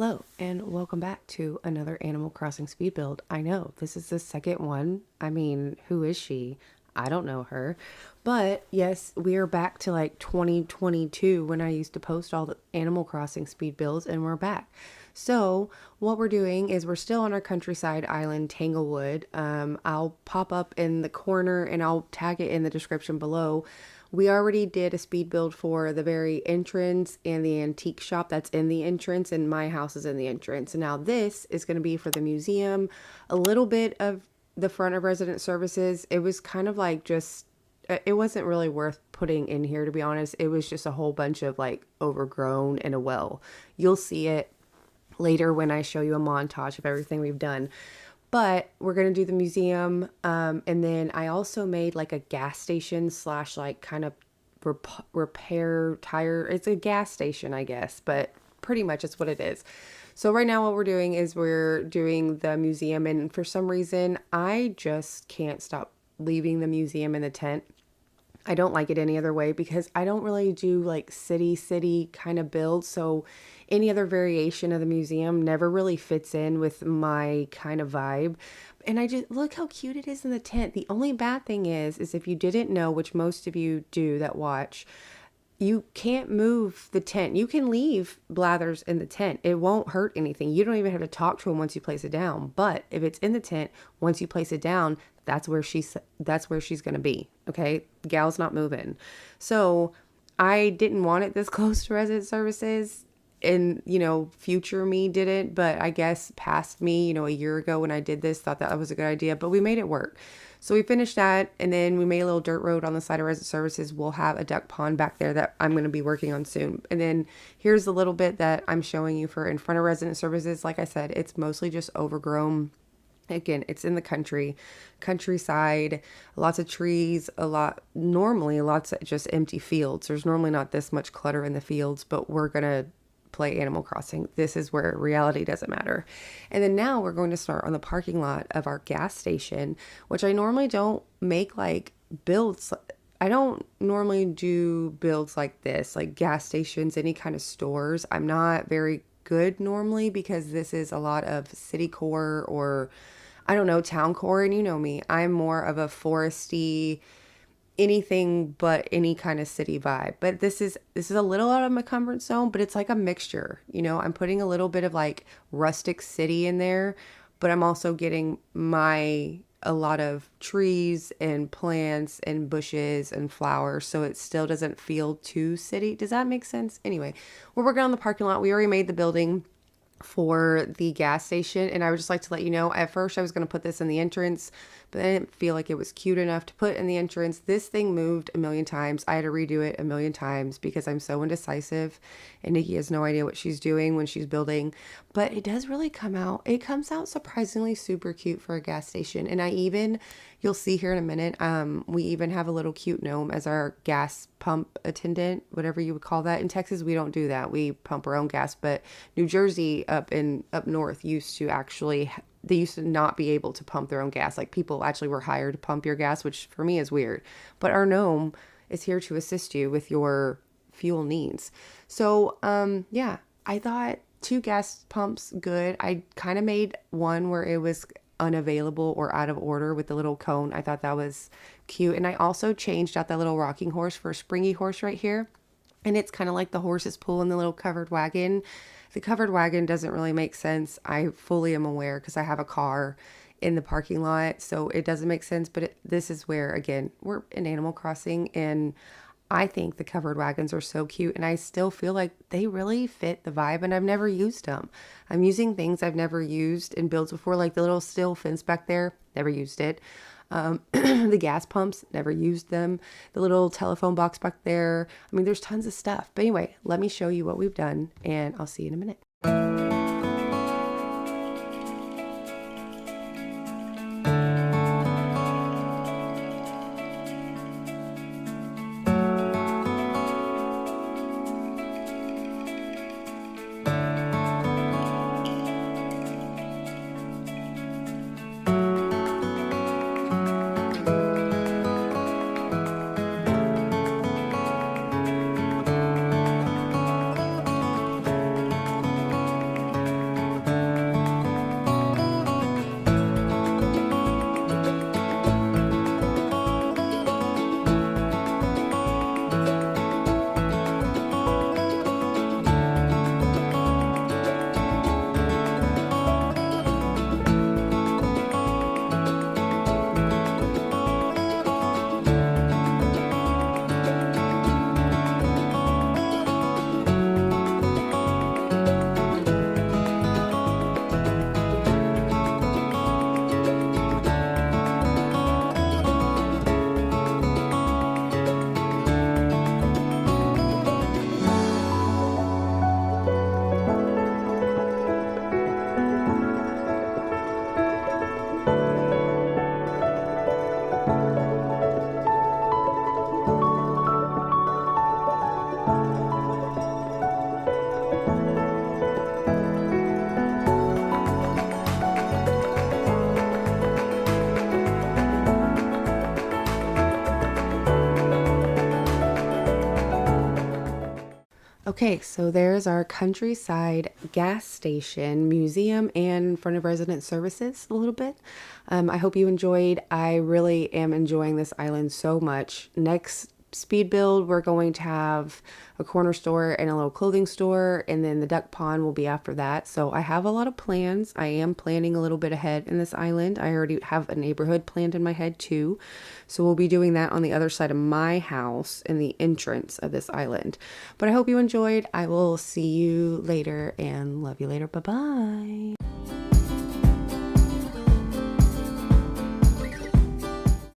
Hello and welcome back to another Animal Crossing speed build. I know this is the second one. I mean, who is she? I don't know her. But yes, we are back to like 2022 when I used to post all the Animal Crossing speed builds, and we're back. So what we're doing is we're still on our countryside island, Tanglewood. I'll pop up in the corner and I'll tag it in the description below. We already did a speed build for the very entrance and the antique shop that's in the entrance, and my house is in the entrance. And now this is going to be for the museum, a little bit of the front of resident services. It was kind of like just, it wasn't really worth putting in here, to be honest. It was just a whole bunch of like overgrown and a well. You'll see it later when I show you a montage of everything we've done. But we're going to do the museum. And then I also made like a gas station slash like kind of repair tire. It's a gas station, I guess, but pretty much it's what it is. So right now what we're doing is we're doing the museum. And for some reason, I just can't stop leaving the museum in the tent. I don't like it any other way because I don't really do like city kind of builds. So any other variation of the museum never really fits in with my kind of vibe. And I just look how cute it is in the tent. The only bad thing is if you didn't know, which most of you do that watch, you can't move the tent. You can leave Blathers in the tent. It won't hurt anything. You don't even have to talk to him once you place it down. But if it's in the tent, once you place it down, that's where she's going to be. Okay? Gal's not moving. So I didn't want it this close to resident services. And, future me didn't, but I guess past me, a year ago when I did this, thought that was a good idea, but we made it work. So we finished that, and then we made a little dirt road on the side of resident services. We'll have a duck pond back there that I'm going to be working on soon. And then here's a little bit that I'm showing you for in front of resident services. Like I said, it's mostly just overgrown. Again, it's in the countryside, lots of trees, normally lots of just empty fields. There's normally not this much clutter in the fields, but we're going to play Animal Crossing. This is where reality doesn't matter. And then now we're going to start on the parking lot of our gas station, which I normally don't make like builds. I don't normally do builds like this, like gas stations, any kind of stores. I'm not very good normally because this is a lot of city core or I don't know, town core. And you know me, I'm more of a foresty, anything but any kind of city vibe. But this is a little out of my comfort zone, but it's like a mixture. I'm putting a little bit of like rustic city in there, but I'm also getting a lot of trees and plants and bushes and flowers, so it still doesn't feel too city. Does that make sense? Anyway, we're working on the parking lot. We already made the building for the gas station, and I would just like to let you know, at first I was going to put this in the entrance, but I didn't feel like it was cute enough to put in the entrance. This thing moved a million times. I had to redo it a million times because I'm so indecisive, and Nikki has no idea what she's doing when she's building, but it does really it comes out surprisingly super cute for a gas station. And you'll see here in a minute, we even have a little cute gnome as our gas pump attendant, whatever you would call that. In Texas, we don't do that. We pump our own gas, but New Jersey up north they used to not be able to pump their own gas. Like people actually were hired to pump your gas, which for me is weird. But our gnome is here to assist you with your fuel needs. So, yeah, I thought 2 gas pumps good. I kind of made one where it was unavailable or out of order with the little cone. I thought that was cute. And I also changed out that little rocking horse for a springy horse right here. And it's kind of like the horse is pulling the little covered wagon. The covered wagon doesn't really make sense. I fully am aware because I have a car in the parking lot, so it doesn't make sense. But this is where, again, we're in Animal Crossing, and I think the covered wagons are so cute, and I still feel like they really fit the vibe, and I've never used them. I'm using things I've never used in builds before, like the little steel fence back there. Never used it. The gas pumps, never used them. The little telephone box back there. I mean, there's tons of stuff. But anyway, let me show you what we've done, and I'll see you in a minute. Okay, so there's our countryside gas station, museum, and front of resident services a little bit. I hope you enjoyed. I really am enjoying this island so much. Next speed build, we're going to have a corner store and a little clothing store, and then the duck pond will be after that. So I have a lot of plans. I am planning a little bit ahead in this island. I already have a neighborhood planned in my head too. So we'll be doing that on the other side of my house in the entrance of this island. But I hope you enjoyed. I will see you later and love you later. Bye bye.